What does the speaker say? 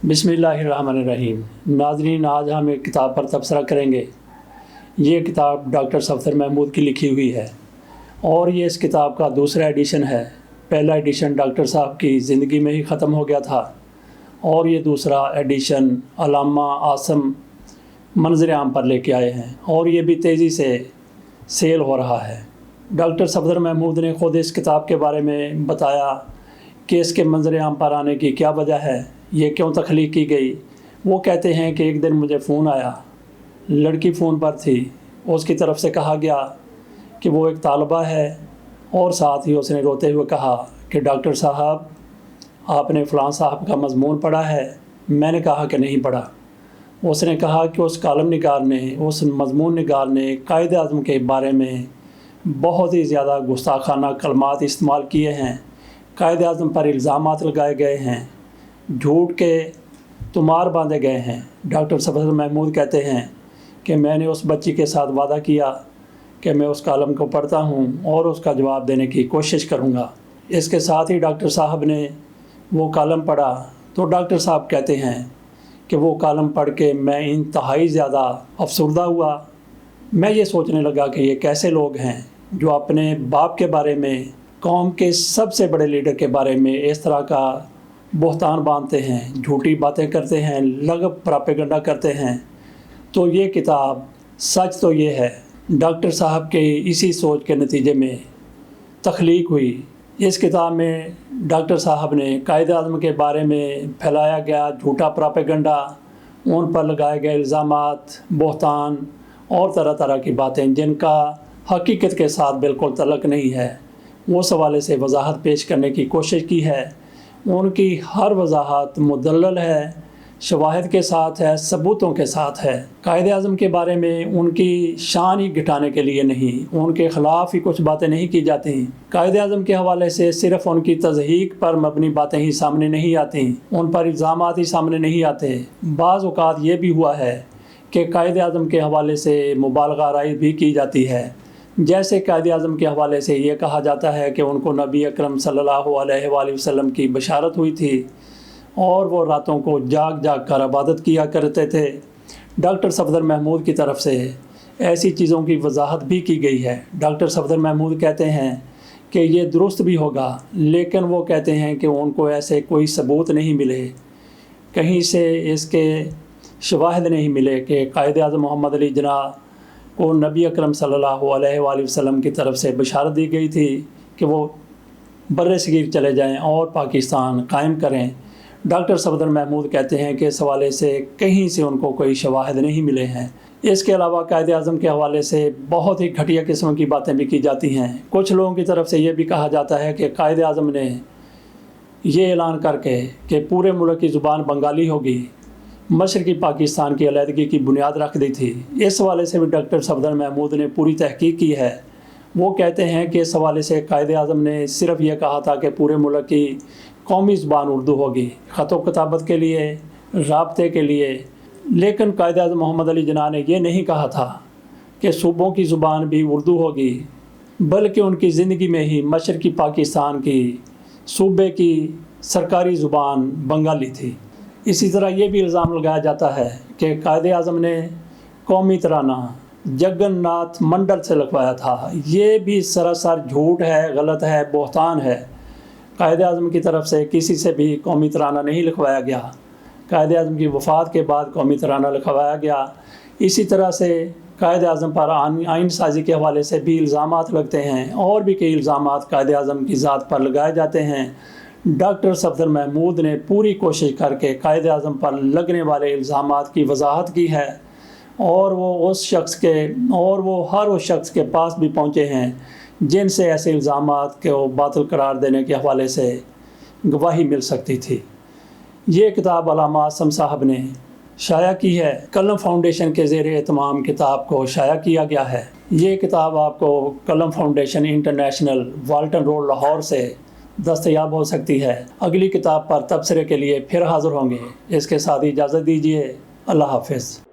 बिस्मिल्लाहिर्रहमानिर्रहीम। नाज़रीन, आज हम एक किताब पर तबसरा करेंगे। ये किताब डॉक्टर सफदर महमूद की लिखी हुई है और ये इस किताब का दूसरा एडिशन है। पहला एडिशन डॉक्टर साहब की ज़िंदगी में ही ख़त्म हो गया था और ये दूसरा एडिशन अल्लामा आसम मंज़र आम पर लेके आए हैं और ये भी तेज़ी से सेल हो रहा है। डॉक्टर सफदर महमूद ने ख़ुद इस किताब के बारे में बताया कि इसके मंज़र आम पर आने की क्या वजह है, ये क्यों तख्लीक की गई। वो कहते हैं कि एक दिन मुझे फ़ोन आया, लड़की फ़ोन पर थी, उसकी तरफ से कहा गया कि वो एक तालबा है और साथ ही उसने रोते हुए कहा कि डॉक्टर साहब, आपने फ़लाँ साहब का मज़मून पढ़ा है। मैंने कहा कि नहीं पढ़ा। उसने कहा कि उस कालम निगार ने, उस मज़मून निगार ने कायदे आज़म के बारे में बहुत ही ज़्यादा गुस्ताखाना कलमात इस्तेमाल किए हैं। कायदे आज़म पर इल्ज़ामात लगाए गए हैं, झूठ के तुमार बांधे गए हैं। डॉक्टर सफदर महमूद कहते हैं कि मैंने उस बच्ची के साथ वादा किया कि मैं उस कालम को पढ़ता हूँ और उसका जवाब देने की कोशिश करूँगा। इसके साथ ही डॉक्टर साहब ने वो कालम पढ़ा तो डॉक्टर साहब कहते हैं कि वो कालम पढ़ के मैं इंतहाई ज़्यादा अफसरदा हुआ। मैं ये सोचने लगा कि ये कैसे लोग हैं जो अपने बाप के बारे में, कौम के सबसे बड़े लीडर के बारे में इस तरह का बहतान बांधते हैं, झूठी बातें करते हैं, लगभ प्रोपेगेंडा करते हैं। तो ये किताब, सच तो ये है, डॉक्टर साहब के इसी सोच के नतीजे में तख्लीक हुई। इस किताब में डॉक्टर साहब ने कायदे आज़म के बारे में फैलाया गया झूठा प्रोपेगेंडा, उन पर लगाए गए इल्ज़ामात, बहतान और तरह तरह की बातें जिनका हकीकत के साथ बिल्कुल तल्लुक़ नहीं है, वो हवाले से वजाहत पेश करने की कोशिश की है। उनकी हर वजाहत मुदल्लल है, शवाहिद के साथ है, सबूतों के साथ है। कायदे आज़म के बारे में उनकी शान ही घटाने के लिए नहीं, उनके ख़िलाफ़ ही कुछ बातें नहीं की जाती। कायदे आज़म के हवाले से सिर्फ़ उनकी तज़हीक पर मबनी बातें ही सामने नहीं आती, उन पर इल्ज़ामात ही सामने नहीं आते। बाज़ औक़ात ये भी हुआ है कि कायदे आज़म के हवाले से मुबालगा आराई भी की जाती है। जैसे कायदे आज़म के हवाले से ये कहा जाता है कि उनको नबी अकरम सल्लल्लाहु अलैहि वसल्लम की बशारत हुई थी और वो रातों को जाग जाग कर इबादत किया करते थे। डॉक्टर सफदर महमूद की तरफ से ऐसी चीज़ों की वजाहत भी की गई है। डॉक्टर सफदर महमूद कहते हैं कि ये दुरुस्त भी होगा, लेकिन वो कहते हैं कि उनको ऐसे कोई सबूत नहीं मिले, कहीं से इसके शवाहिद नहीं मिले कि कायदे आज़म मोहम्मद अली जिन्नाह को नबी अकरम सल्लल्लाहु अलैहि वसल्लम की तरफ से बशारत दी गई थी कि वो बर्रे सगीर चले जाएं और पाकिस्तान कायम करें। डॉक्टर सफदर महमूद कहते हैं कि इस हवाले से कहीं से उनको कोई शवाहिद नहीं मिले हैं। इसके अलावा कायदे आज़म के हवाले से बहुत ही घटिया किस्म की बातें भी की जाती हैं। कुछ लोगों की तरफ से ये भी कहा जाता है कि कायदे आज़म ने ये ऐलान करके कि पूरे मुल्क की ज़ुबान बंगाली होगी, मशरक़ी पाकिस्तान की अलहदगी की बुनियाद रख दी थी। इस हवाले से भी डॉक्टर सफदर महमूद ने पूरी तहकीक की है। वो कहते हैं कि इस हवाले से कायदे आज़म ने सिर्फ़ ये कहा था कि पूरे मुल्क की कौमी ज़ुबान उर्दू होगी, ख़त व किताबत के लिए, राब्ते के लिए। लेकिन कायदे आज़म मोहम्मद अली जिन्नाह ने यह नहीं कहा था कि सूबों की ज़ुबान भी उर्दू होगी, बल्कि उनकी ज़िंदगी में ही मशरक़ी पाकिस्तान की सूबे की सरकारी ज़ुबान बंगाली थी। इसी तरह ये भी इल्ज़ाम लगाया जाता है कि कायदे आज़म ने कौमी तराना जगन्नाथ मंडल से लिखवाया था। ये भी सरासर झूठ है, गलत है, बहतान है। कायदे आज़म की तरफ से किसी से भी कौमी तराना नहीं लिखवाया गया। कायदे आज़म की वफ़ात के बाद कौमी तराना लिखवाया गया। इसी तरह से कायदे आज़म पर आइन साज़ी के हवाले से भी इल्ज़ामात लगते हैं और भी कई इल्ज़ामात कायदे आज़म की ज़ात पर लगाए जाते हैं। डॉक्टर सफदर महमूद ने पूरी कोशिश करके कायदे आज़म पर लगने वाले इल्ज़ामात की वजाहत की है और वो हर उस शख्स के पास भी पहुँचे हैं जिनसे ऐसे इल्ज़ामात को बातिल करार देने के हवाले से गवाही मिल सकती थी। ये किताब अल्लामा आसम साहब ने शाया की है। कलम फाउंडेशन के ज़ेरे एहतमाम किताब को शाया किया गया है। ये किताब आपको कलम foundation international, Walton road, Lahore से दस्तयाब हो सकती है। अगली किताब पर तबसरे के लिए फिर हाज़िर होंगे। इसके साथ इजाज़त दीजिए। अल्लाह हाफ़िज़।